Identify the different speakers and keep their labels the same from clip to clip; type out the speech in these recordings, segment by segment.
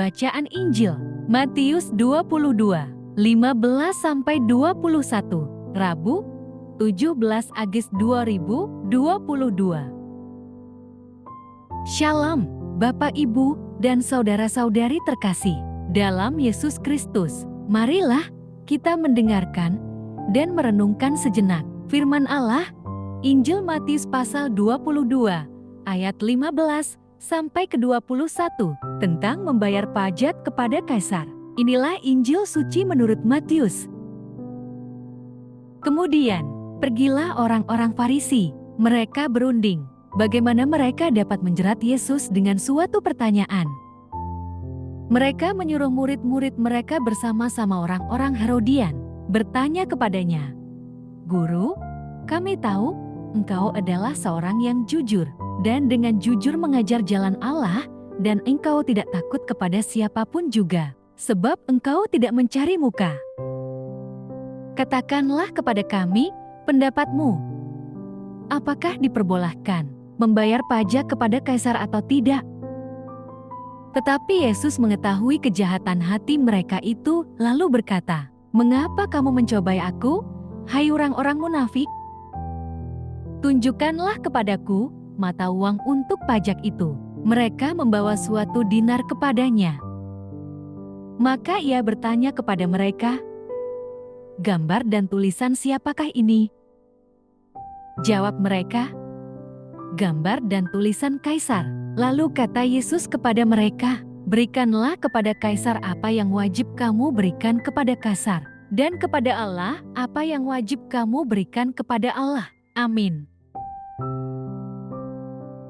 Speaker 1: Bacaan Injil Matius 22, 15-21, Rabu, 17 Agustus 2022. Shalom, Bapak, Ibu, dan saudara-saudari terkasih dalam Yesus Kristus. Marilah kita mendengarkan dan merenungkan sejenak firman Allah, Injil Matius pasal 22, ayat 15 sampai ke 21 tentang membayar pajak kepada kaisar. Inilah Injil suci menurut Matius. Kemudian, pergilah orang-orang Farisi. Mereka berunding bagaimana mereka dapat menjerat Yesus dengan suatu pertanyaan. Mereka menyuruh murid-murid mereka bersama-sama orang-orang Herodian, bertanya kepadanya, "Guru, kami tahu Engkau adalah seorang yang jujur dan dengan jujur mengajar jalan Allah, dan Engkau tidak takut kepada siapapun juga, sebab Engkau tidak mencari muka. Katakanlah kepada kami pendapatmu. Apakah diperbolehkan membayar pajak kepada kaisar atau tidak?" Tetapi Yesus mengetahui kejahatan hati mereka itu, lalu berkata, "Mengapa kamu mencobai aku, hai orang-orang munafik? Tunjukkanlah kepadaku mata uang untuk pajak itu." Mereka membawa suatu dinar kepadanya. Maka ia bertanya kepada mereka, "Gambar dan tulisan siapakah ini?" Jawab mereka, "Gambar dan tulisan kaisar." Lalu kata Yesus kepada mereka, "Berikanlah kepada kaisar apa yang wajib kamu berikan kepada kaisar, dan kepada Allah apa yang wajib kamu berikan kepada Allah." Amin.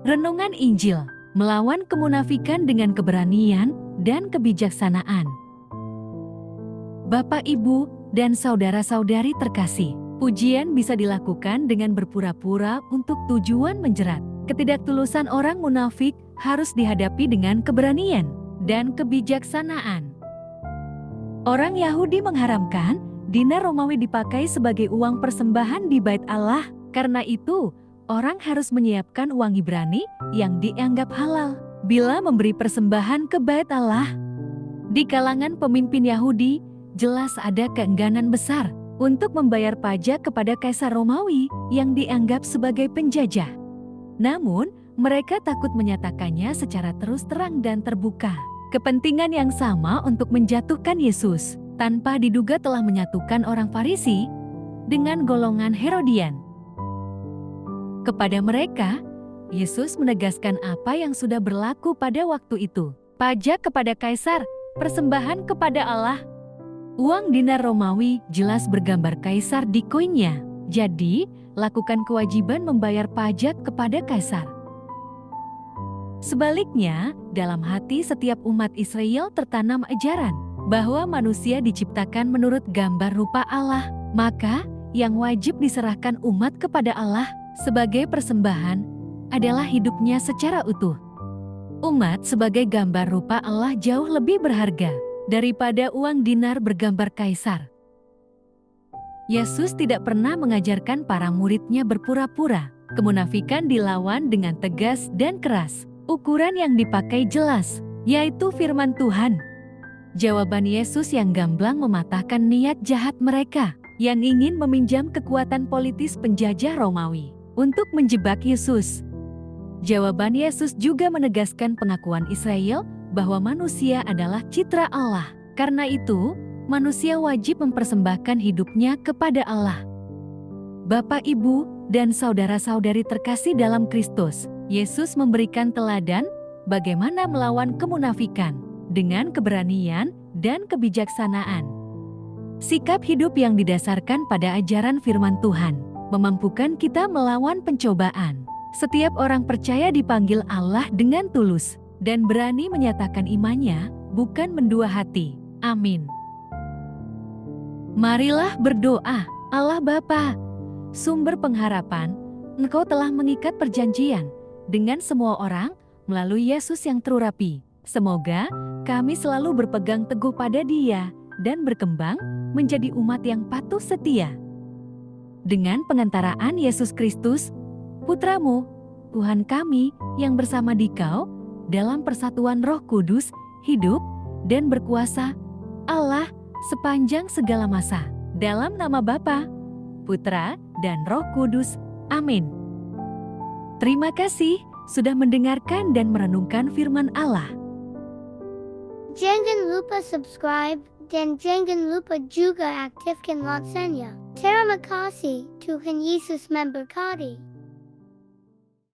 Speaker 1: Renungan Injil, melawan kemunafikan dengan keberanian dan kebijaksanaan. Bapak, Ibu, dan saudara-saudari terkasih, pujian bisa dilakukan dengan berpura-pura untuk tujuan menjerat. Ketidaktulusan orang munafik harus dihadapi dengan keberanian dan kebijaksanaan. Orang Yahudi mengharamkan dinar Romawi dipakai sebagai uang persembahan di Bait Allah. Karena itu, orang harus menyiapkan uang Ibrani yang dianggap halal bila memberi persembahan ke Bait Allah. Di kalangan pemimpin Yahudi, jelas ada keengganan besar untuk membayar pajak kepada Kaisar Romawi yang dianggap sebagai penjajah. Namun, mereka takut menyatakannya secara terus terang dan terbuka. Kepentingan yang sama untuk menjatuhkan Yesus, tanpa diduga telah menyatukan orang Farisi dengan golongan Herodian. Kepada mereka, Yesus menegaskan apa yang sudah berlaku pada waktu itu. Pajak kepada kaisar, persembahan kepada Allah. Uang dinar Romawi jelas bergambar kaisar di koinnya. Jadi, lakukan kewajiban membayar pajak kepada kaisar. Sebaliknya, dalam hati setiap umat Israel tertanam ajaran bahwa manusia diciptakan menurut gambar rupa Allah. Maka, yang wajib diserahkan umat kepada Allah sebagai persembahan adalah hidupnya secara utuh. Umat sebagai gambar rupa Allah jauh lebih berharga daripada uang dinar bergambar kaisar. Yesus tidak pernah mengajarkan para muridnya berpura-pura. Kemunafikan dilawan dengan tegas dan keras. Ukuran yang dipakai jelas, yaitu firman Tuhan. Jawaban Yesus yang gamblang mematahkan niat jahat mereka yang ingin meminjam kekuatan politis penjajah Romawi untuk menjebak Yesus. Jawaban Yesus juga menegaskan pengakuan Israel bahwa manusia adalah citra Allah. Karena itu, manusia wajib mempersembahkan hidupnya kepada Allah. Bapak, Ibu, dan saudara-saudari terkasih dalam Kristus, Yesus memberikan teladan bagaimana melawan kemunafikan dengan keberanian dan kebijaksanaan. Sikap hidup yang didasarkan pada ajaran firman Tuhan memampukan kita melawan pencobaan. Setiap orang percaya dipanggil Allah dengan tulus dan berani menyatakan imannya, bukan mendua hati. Amin. Marilah berdoa. Allah Bapa, sumber pengharapan, Engkau telah mengikat perjanjian dengan semua orang melalui Yesus yang terurapi. Semoga kami selalu berpegang teguh pada Dia dan berkembang menjadi umat yang patuh setia. Dengan pengantaraan Yesus Kristus, Putra-Mu, Tuhan kami yang bersama Dikau, dalam persatuan Roh Kudus, hidup dan berkuasa, Allah sepanjang segala masa. Dalam nama Bapa, Putra, dan Roh Kudus. Amin. Terima kasih sudah mendengarkan dan merenungkan firman Allah.
Speaker 2: Jangan lupa subscribe dan jangan lupa juga aktifkan loncengnya. Terima kasih, Tuhan Yesus memberkati.